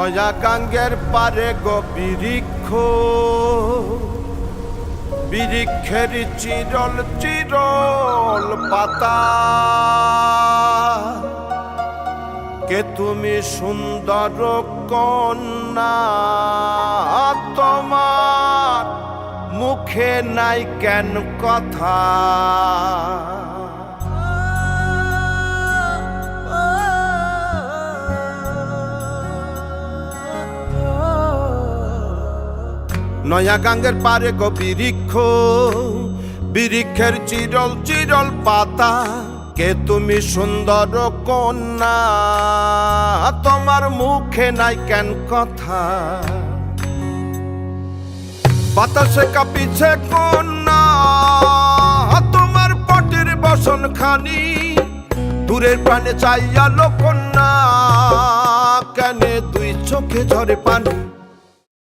নয়া গাঙ্গের পারে গো বৃক্ষ, বৃক্ষের চিরল চিরল পাতা, কে তুমি সুন্দর কন্যা, তোমার মুখে নাই কেন কথা। নয়া গাঙ্গের পারে গো বৃক্ষ, বৃক্ষের চিরল চিরল পাতা, কে তুমি সুন্দর কন্যা, তোমার মুখে নাই কেন কথা। বাতাসে কাঁপিছে কন্যা, তোমার পটের বসন খানি, দূরের প্রাণে চাইয়া লো কন্যা, কেনে দুই চোখে ঝরে পানি।